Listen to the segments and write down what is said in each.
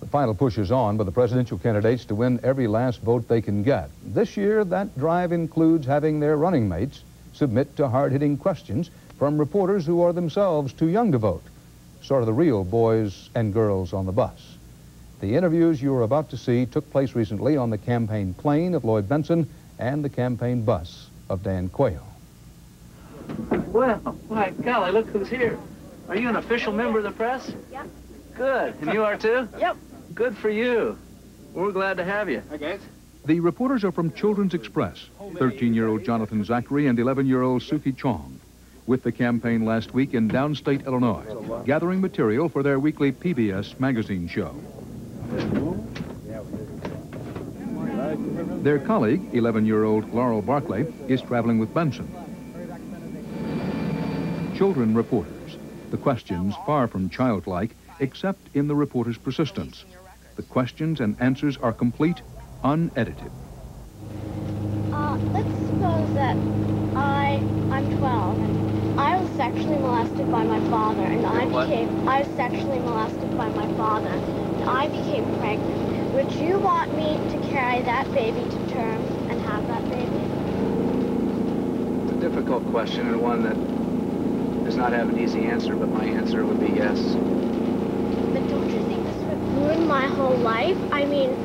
The final push is on by the presidential candidates to win every last vote they can get. This year, that drive includes having their running mates submit to hard-hitting questions from reporters who are themselves too young to vote, sort of the real boys and girls on the bus. The interviews you are about to see took place recently on the campaign plane of Lloyd Bentsen and the campaign bus of Dan Quayle. Well, my golly, look who's here. Are you an official member of the press? Yep. Good. And you are too? Yep. Good for you. We're glad to have you. Okay. The reporters are from Children's Express, 13-year-old Jonathan Zachary and 11-year-old Suki Chong, with the campaign last week in downstate Illinois, gathering material for their weekly PBS magazine show. Their colleague, 11-year-old Laurel Barclay, is traveling with Benson. Children reporters. The questions far from childlike, except in the reporter's persistence. The questions and answers are complete, unedited. Let's suppose that I'm 12 and I was sexually molested by my father and I was sexually molested by my father and I became pregnant. Would you want me to carry that baby to term and have that baby? It's a difficult question and one that does not have an easy answer, but my answer would be yes. But don't you think this would ruin my whole life? I mean,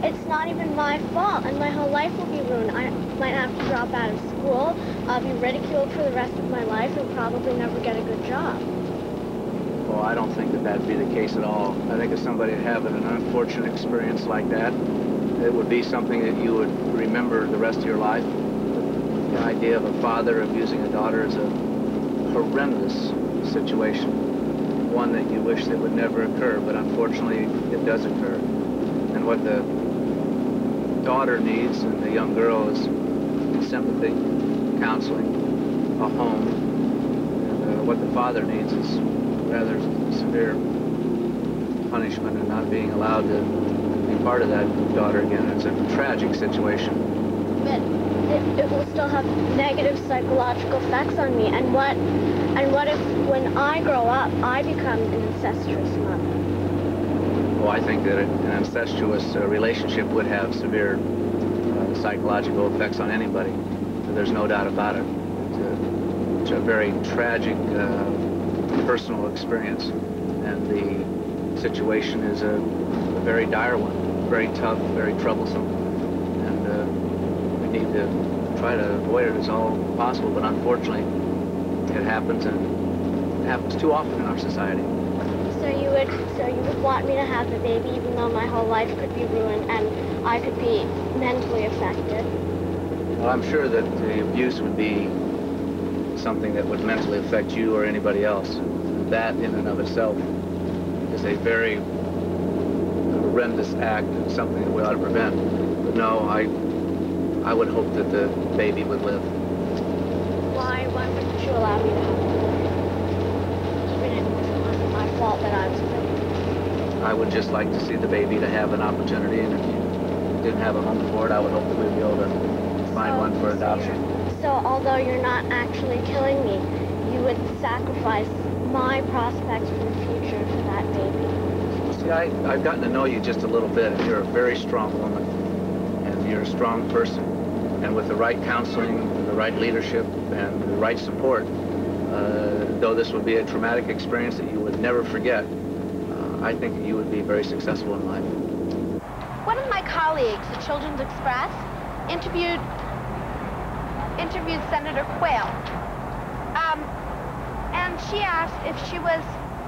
it's not even my fault, and my whole life will be ruined. I might have to drop out of school, I'll be ridiculed for the rest of my life, and probably never get a good job. Well, I don't think that that'd be the case at all. I think if somebody having an unfortunate experience like that, it would be something that you would remember the rest of your life. The idea of a father abusing a daughter is a horrendous situation, one that you wish that would never occur, but unfortunately it does occur. And what the daughter needs and the young girl is sympathy, counseling, a home, and what the father needs is rather severe punishment and not being allowed to be part of that daughter again. It's a tragic situation. But it will still have negative psychological effects on me. And what if when I grow up, I become an incestuous mother? Well, I think that an incestuous relationship would have severe psychological effects on anybody. There's no doubt about it. It's a very tragic personal experience, and the situation is a very dire one, very tough, very troublesome, and we need to try to avoid it as all possible, but unfortunately it happens, and it happens too often in our society. So you would want me to have the baby even though my whole life could be ruined and I could be mentally affected? Well, I'm sure that the abuse would be something that would mentally affect you or anybody else. That in and of itself is a very horrendous act and something that we ought to prevent. But no, I would hope that the baby would live. Why wouldn't you allow me to have the baby? Even if it wasn't my fault that I was pregnant. I would just like to see the baby to have an opportunity, and if you didn't have a home for it, I would hope that we'd be able to find one for adoption. So although you're not actually killing me, you would sacrifice my prospects for the future for that baby. See, I've gotten to know you just a little bit. You're a very strong woman, and you're a strong person. And with the right counseling, the right leadership, and the right support, though this would be a traumatic experience that you would never forget, I think that you would be very successful in life. One of my colleagues at Children's Express interviewed Senator Quayle. And she asked if she was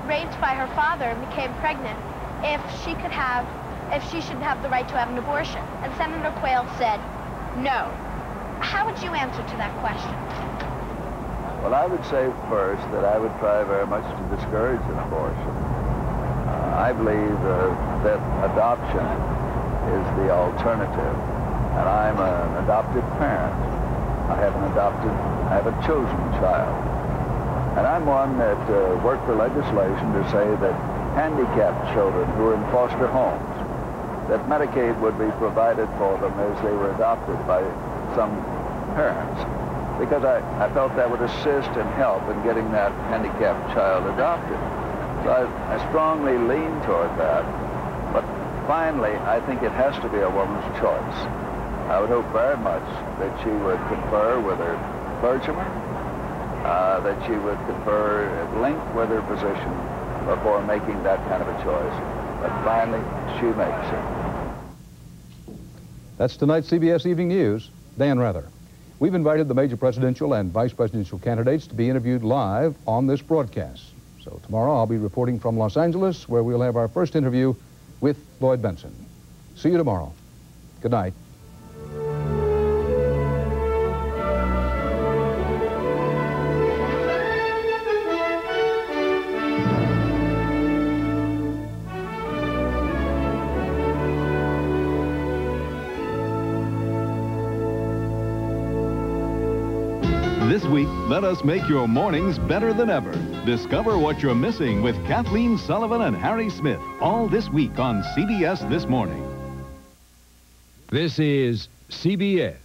raped by her father and became pregnant, if she should have the right to have an abortion. And Senator Quayle said, no. How would you answer to that question? Well, I would say first that I would try very much to discourage an abortion. I believe that adoption is the alternative. And I'm an adopted parent. I have a chosen child. And I'm one that worked for legislation to say that handicapped children who are in foster homes, that Medicaid would be provided for them as they were adopted by some parents, because I felt that would assist and help in getting that handicapped child adopted. So I strongly lean toward that. But finally, I think it has to be a woman's choice. I would hope very much that she would confer with her clergyman, that she would confer at length with her physician before making that kind of a choice. But finally, she makes it. That's tonight's CBS Evening News. Dan Rather. We've invited the major presidential and vice presidential candidates to be interviewed live on this broadcast. So tomorrow I'll be reporting from Los Angeles, where we'll have our first interview with Lloyd Bentsen. See you tomorrow. Good night. This week, let us make your mornings better than ever. Discover what you're missing with Kathleen Sullivan and Harry Smith, all this week on CBS This Morning. This is CBS.